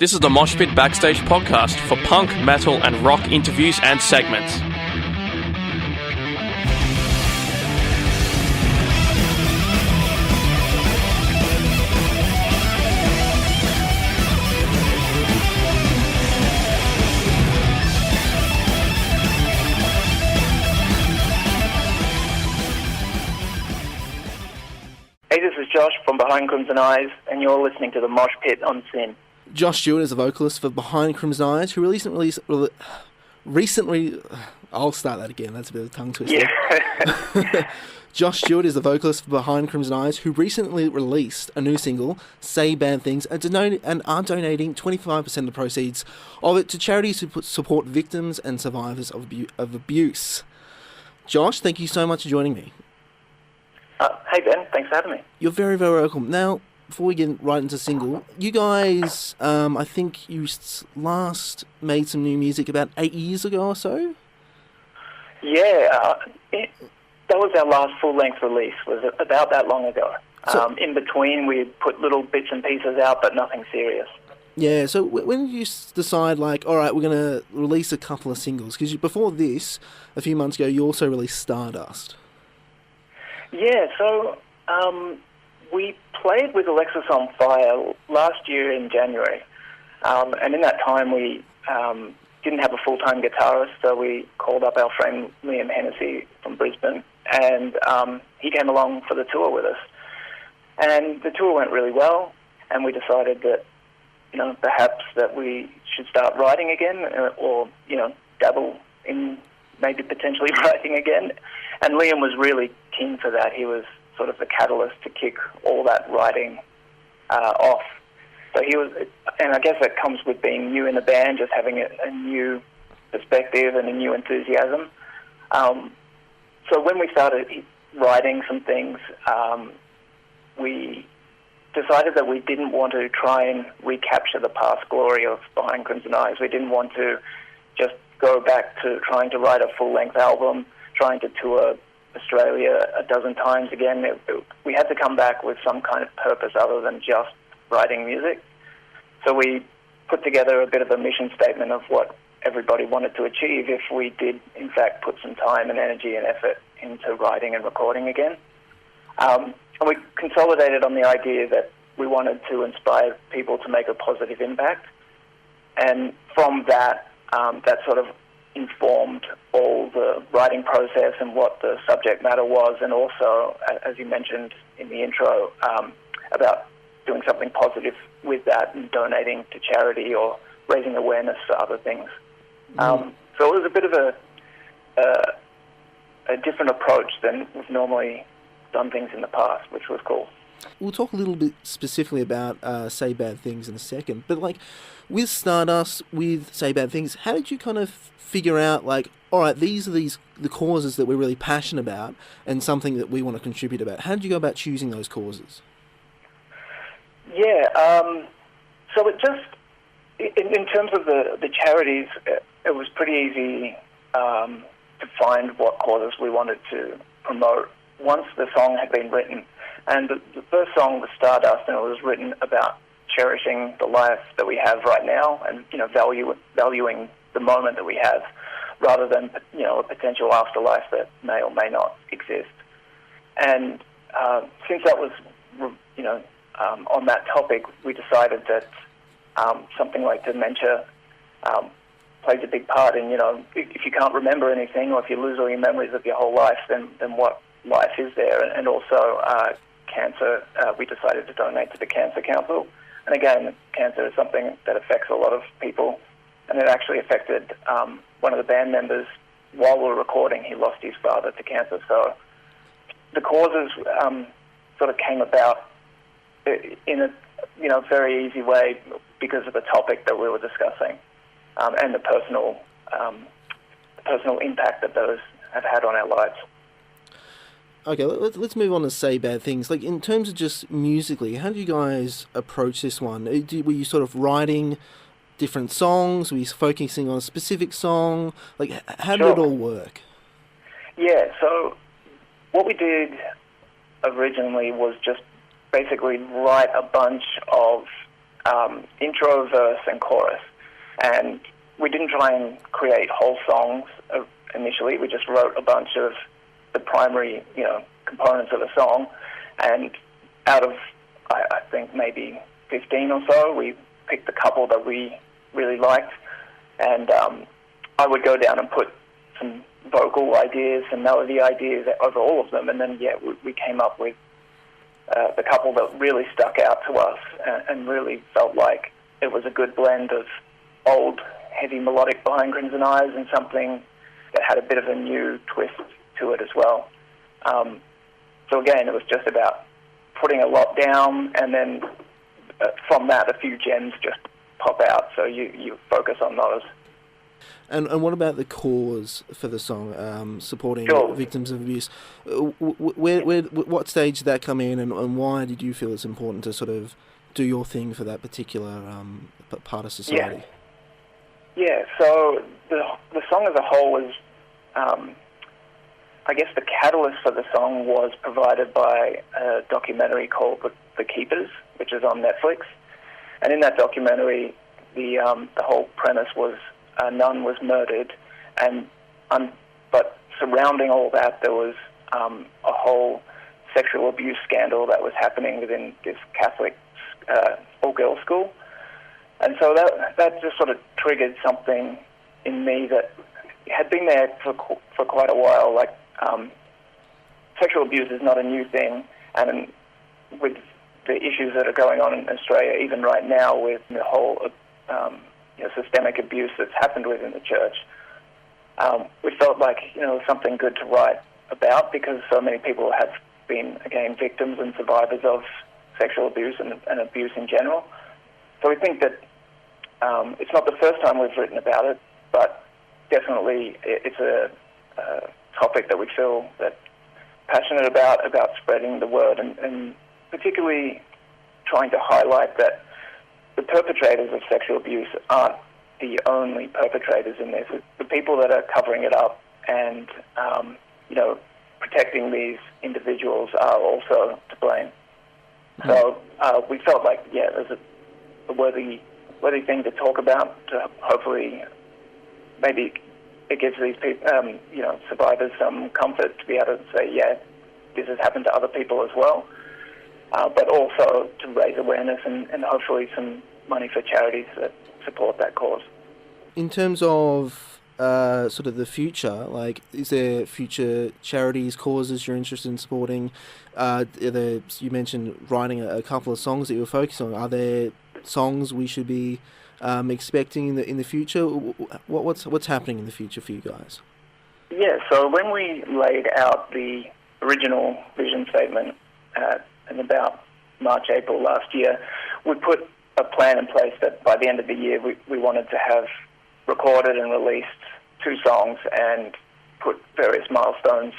This is the Moshpit Backstage podcast for punk, metal and rock interviews and segments. Hey, this is Josh from Behind Crimson Eyes, and you're listening to the Moshpit on Sin. Josh Stuart is the vocalist for Behind Crimson Eyes, who recently... I'll start that again, that's a bit of a tongue twister. Yeah. Josh Stuart is the vocalist for Behind Crimson Eyes, who recently released a new single, Say Bad Things, and are donating 25% of the proceeds of it to charities who support victims and survivors of abuse. Josh, thank you so much for joining me. Hey Ben, thanks for having me. You're very, very welcome. Now, before we get right into single, you guys, I think you last made some new music about 8 years ago or so? Yeah, that was our last full-length release, was about that long ago. So, in between, we put little bits and pieces out, but nothing serious. Yeah, so when did you decide, like, all right, we're going to release a couple of singles? Because before this, a few months ago, you also released Stardust. Yeah, so we played with Alexis on Fire last year in January, and in that time we didn't have a full-time guitarist, so we called up our friend Liam Hennessy from Brisbane, and he came along for the tour with us. And the tour went really well, and we decided that, perhaps that we should start writing again, or, dabble in maybe potentially writing again. And Liam was really keen for that. He was sort of the catalyst to kick all that writing off. So he was, and I guess that comes with being new in the band, just having a new perspective and a new enthusiasm. So when we started writing some things, we decided that we didn't want to try and recapture the past glory of Behind Crimson Eyes. We didn't want to just go back to trying to write a full-length album, trying to tour Australia a dozen times again. We had to come back with some kind of purpose other than just writing music. So we put together a bit of a mission statement of what everybody wanted to achieve if we did, in fact, put some time and energy and effort into writing and recording again. And we consolidated on the idea that we wanted to inspire people to make a positive impact. And from that, that sort of informed all the writing process and what the subject matter was, and also, as you mentioned in the intro, about doing something positive with that and donating to charity or raising awareness for other things. So it was a bit of a different approach than we've normally done things in the past, which was cool. We'll talk a little bit specifically about Say Bad Things in a second, but like with Stardust, with Say Bad Things, how did you kind of figure out, like, all right, these are the causes that we're really passionate about and something that we want to contribute about? How did you go about choosing those causes? Yeah, so it just, in terms of the charities, it was pretty easy to find what causes we wanted to promote once the song had been written. And the first song was Stardust, and it was written about cherishing the life that we have right now and, valuing the moment that we have rather than, a potential afterlife that may or may not exist. And since that was, on that topic, we decided that something like dementia plays a big part in, if you can't remember anything or if you lose all your memories of your whole life, then what life is there? And also cancer, we decided to donate to the Cancer Council. And again, cancer is something that affects a lot of people, and it actually affected one of the band members while we were recording. He lost his father to cancer. So the causes sort of came about in a very easy way because of the topic that we were discussing and the personal impact that those have had on our lives. Okay, let's move on to Say Bad Things. Like, in terms of just musically, how did you guys approach this one? Were you sort of writing different songs? Were you focusing on a specific song? Like, how did it all work? Yeah, so what we did originally was just basically write a bunch of intro, verse, and chorus. And we didn't try and create whole songs initially. We just wrote a bunch of the primary, components of a song. And out of, I think, maybe 15 or so, we picked a couple that we really liked. And I would go down and put some vocal ideas and melody ideas over all of them. And then, we came up with the couple that really stuck out to us and really felt like it was a good blend of old, heavy melodic Behind Crimson Eyes and something that had a bit of a new twist to it as well. So again, it was just about putting a lot down, and then from that, a few gems just pop out, so you focus on those. And what about the cause for the song, supporting Sure. victims of abuse? What stage did that come in, and why did you feel it's important to sort of do your thing for that particular part of society? Yeah, so the song as a whole was, I guess the catalyst for the song was provided by a documentary called The Keepers, which is on Netflix. And in that documentary, the whole premise was a nun was murdered, but surrounding all that, there was a whole sexual abuse scandal that was happening within this Catholic all-girls school. And so that just sort of triggered something in me that had been there for quite a while. Like, sexual abuse is not a new thing, and with the issues that are going on in Australia, even right now, with the whole systemic abuse that's happened within the church, we felt like something good to write about, because so many people have been, again, victims and survivors of sexual abuse and abuse in general. So we think that it's not the first time we've written about it, but definitely it's a topic that we feel that passionate about spreading the word, and particularly trying to highlight that the perpetrators of sexual abuse aren't the only perpetrators in this. The people that are covering it up and protecting these individuals are also to blame. So we felt like, there's a worthy thing to talk about, to hopefully maybe it gives these people, survivors some comfort to be able to say, this has happened to other people as well, but also to raise awareness and hopefully some money for charities that support that cause. In terms of sort of the future, like, is there future charities, causes you're interested in supporting? You mentioned writing a couple of songs that you were focused on. Are there songs we should be expecting in the future? What's happening in the future for you guys? Yeah, so when we laid out the original vision statement in about March, April last year, we put a plan in place that by the end of the year we wanted to have recorded and released 2 songs and put various milestones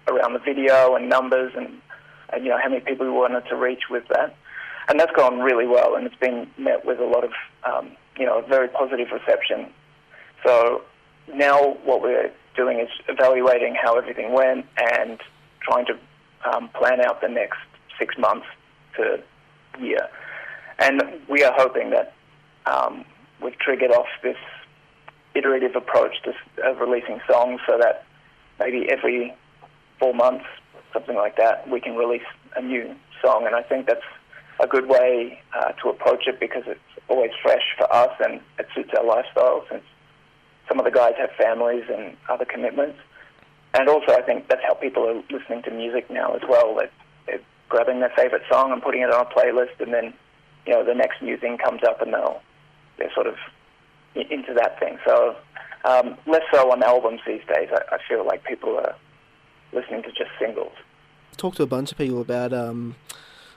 around the video and numbers and how many people we wanted to reach with that. And that's gone really well, and it's been met with a lot of very positive reception. So now what we're doing is evaluating how everything went and trying to plan out the next 6 months to year. And we are hoping that we've triggered off this iterative approach to releasing songs, so that maybe every 4 months, something like that, we can release a new song. And I think that's a good way to approach it, because it's always fresh for us and it suits our lifestyle, since some of the guys have families and other commitments. And also I think that's how people are listening to music now as well. They're grabbing their favorite song and putting it on a playlist, and then the next new thing comes up and they're sort of into that thing. So less so on albums these days. I feel like people are listening to just singles. Talked to a bunch of people about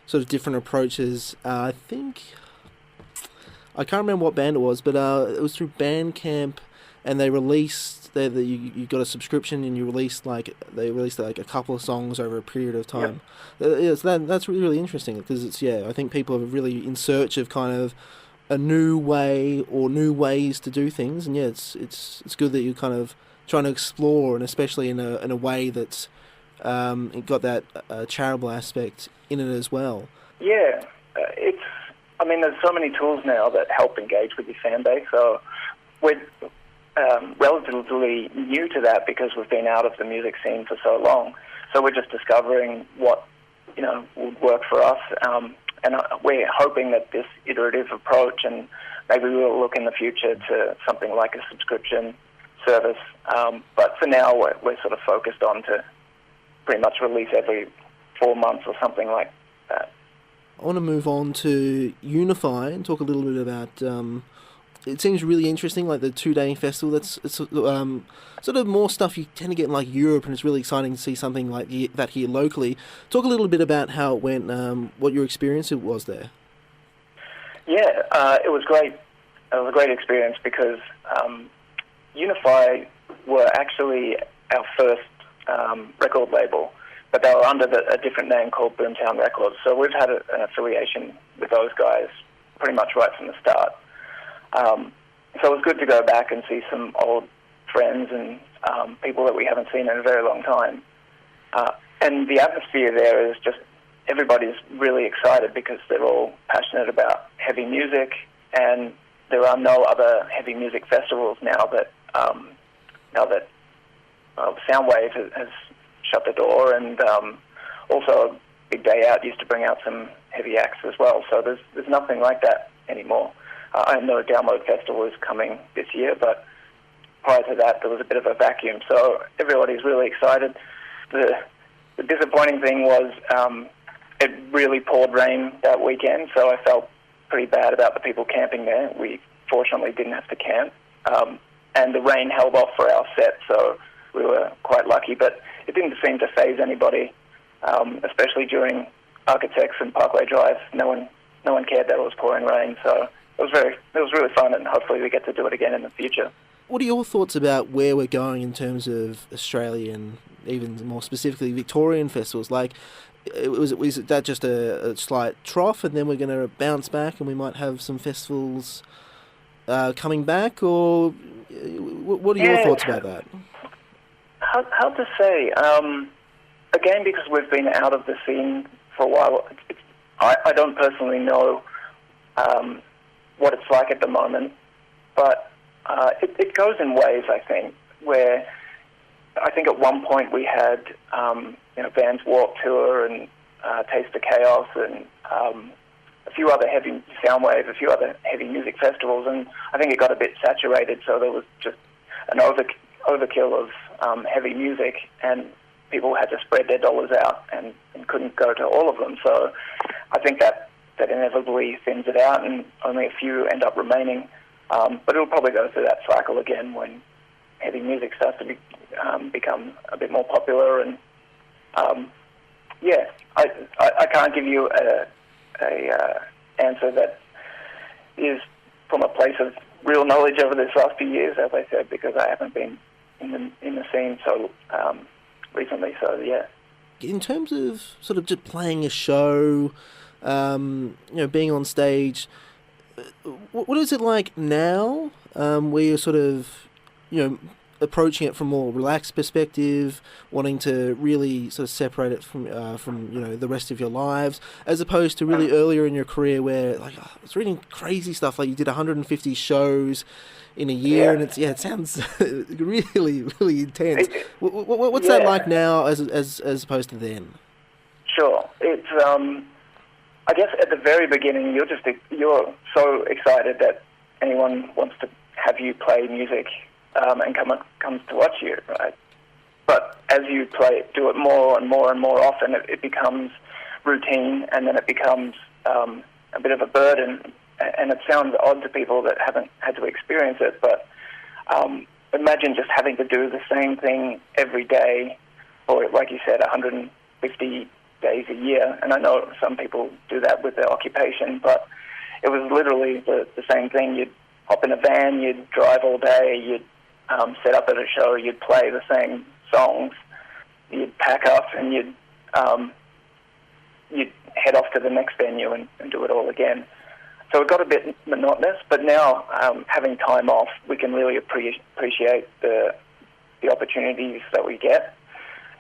sort of different approaches. I think I can't remember what band it was, but it was through Bandcamp, and they released you got a subscription, and they released a couple of songs over a period of time. Yep. That's really, really interesting, because I think people are really in search of kind of a new way or new ways to do things, and it's good that you're kind of trying to explore, and especially in a way that's got that charitable aspect in it as well. Yeah, it's I mean, there's so many tools now that help engage with your fan base. So we're relatively new to that because we've been out of the music scene for so long. So we're just discovering what, would work for us. And we're hoping that this iterative approach, and maybe we'll look in the future to something like a subscription service. But for now, we're sort of focused on to pretty much release every 4 months or something like that. I want to move on to Unify and talk a little bit about. It seems really interesting, like the 2-day festival. That's sort of more stuff you tend to get in like Europe, and it's really exciting to see something like that here locally. Talk a little bit about how it went, what your experience was there. Yeah, it was great. It was a great experience because Unify were actually our first record label, but they were under a different name called Boomtown Records. So we've had an affiliation with those guys pretty much right from the start. So it was good to go back and see some old friends and people that we haven't seen in a very long time. And the atmosphere there is just, everybody's really excited because they're all passionate about heavy music, and there are no other heavy music festivals now that Soundwave has shut the door, and also Big Day Out used to bring out some heavy acts as well. So there's nothing like that anymore. I know Download Festival is coming this year, but prior to that, there was a bit of a vacuum. So everybody's really excited. The disappointing thing was it really poured rain that weekend, so I felt pretty bad about the people camping there. We fortunately didn't have to camp, and the rain held off for our set, so we were quite lucky. But it didn't seem to faze anybody, especially during Architects and Parkway Drive. No one cared that it was pouring rain, so it was really fun, and hopefully we get to do it again in the future. What are your thoughts about where we're going in terms of Australian, even more specifically Victorian festivals? Like, was that just a slight trough, and then we're going to bounce back, and we might have some festivals coming back, or what are your thoughts about that? Hard to say. Again, because we've been out of the scene for a while, I don't personally know what it's like at the moment, but it goes in waves, I think, where I think at one point we had Vans Warped Tour and Taste of Chaos and a few other heavy Soundwave, a few other heavy music festivals, and I think it got a bit saturated, so there was just an overkill of heavy music, and people had to spread their dollars out and couldn't go to all of them. So I think that inevitably thins it out, and only a few end up remaining. But it'll probably go through that cycle again when heavy music starts to become a bit more popular. And I can't give you a answer that is from a place of real knowledge over this last few years, as I said, because I haven't been in the scene so recently. So yeah. In terms of sort of just playing a show, being on stage, what is it like now, where you're sort of, approaching it from a more relaxed perspective, wanting to really sort of separate it from the rest of your lives, as opposed to really earlier in your career where, like, I was reading crazy stuff, like you did 150 shows in a year, and it sounds really, really intense. What's that like now as opposed to then? Sure. It's I guess at the very beginning you're so excited that anyone wants to have you play music and comes to watch you, right? But as you do it more and more and more often, it becomes routine, and then it becomes a bit of a burden. And it sounds odd to people that haven't had to experience it, but imagine just having to do the same thing every day, or like you said, 150 days a year. And I know some people do that with their occupation, but it was literally the same thing. You'd hop in a van, you'd drive all day, you'd set up at a show, you'd play the same songs, you'd pack up, and you'd head off to the next venue and do it all again. So it got a bit monotonous, but now having time off, we can really appreciate the opportunities that we get.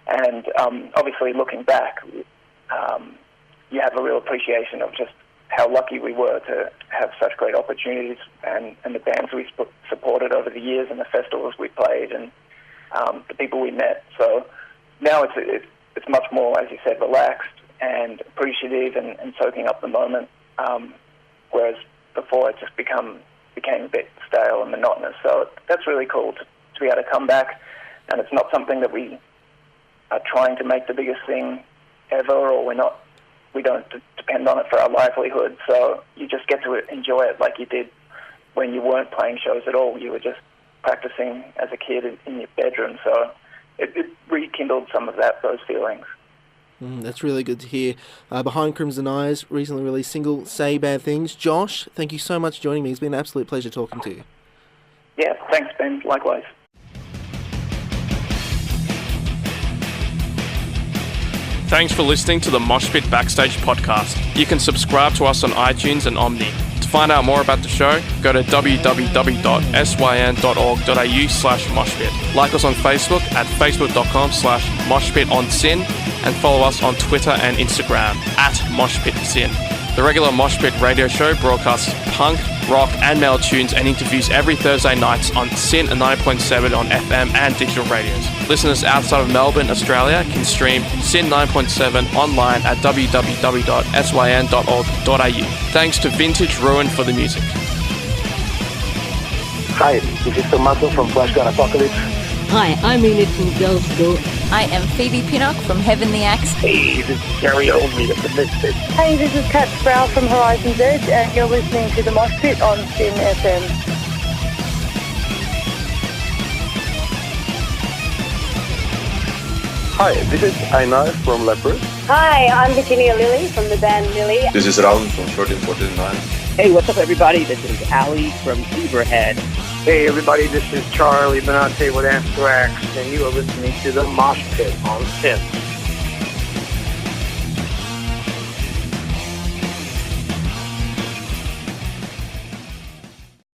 And obviously looking back, you have a real appreciation of just how lucky we were to have such great opportunities, and the bands we supported over the years, and the festivals we played, and the people we met. So now it's much more, as you said, relaxed and appreciative and soaking up the moment, whereas before it just became a bit stale and monotonous. So that's really cool to be able to come back, and it's not something that we are trying to make the biggest thing ever, or we don't depend on it for our livelihood. So you just get to enjoy it like you did when you weren't playing shows at all. You were just practicing as a kid in your bedroom. So it rekindled some of those feelings. That's really good to hear. Behind Crimson Eyes, recently released single, Say Bad Things. Josh, thank you so much for joining me. It's been an absolute pleasure talking to you. Yeah, thanks, Ben. Likewise. Thanks for listening to the Moshpit Backstage podcast. You can subscribe to us on iTunes and Omni. To find out more about the show, go to www.syn.org.au/moshpit. Like us on Facebook at facebook.com/moshpitonsin, and follow us on Twitter and Instagram at moshpitsin. The regular Moshpit radio show broadcasts punk, rock and metal tunes and interviews every Thursday nights on SYN 90.7 on FM and digital radios. Listeners outside of Melbourne, Australia can stream SYN 9.7 online at www.syn.org.au. Thanks to Vintage Ruin for the music. Hi, this is Tommaso from Flash Gun Apocalypse. Hi, I'm Enid from Girls Go. I am Phoebe Pinnock from Heavenly Axe. Hey, this is Gary Oldmead of the Misfits. Hey, this is Kat Sproul from Horizon's Edge, and you're listening to the Moshpit on SYN FM. Hi, this is Einar from Leopard. Hi, I'm Virginia Lilly from the band Lily. This is Raul from 1349. Hey, what's up, everybody? This is Ali from Zebrahead. Hey, everybody, this is Charlie Benante with Anthrax, and you are listening to the Moshpit on SYN.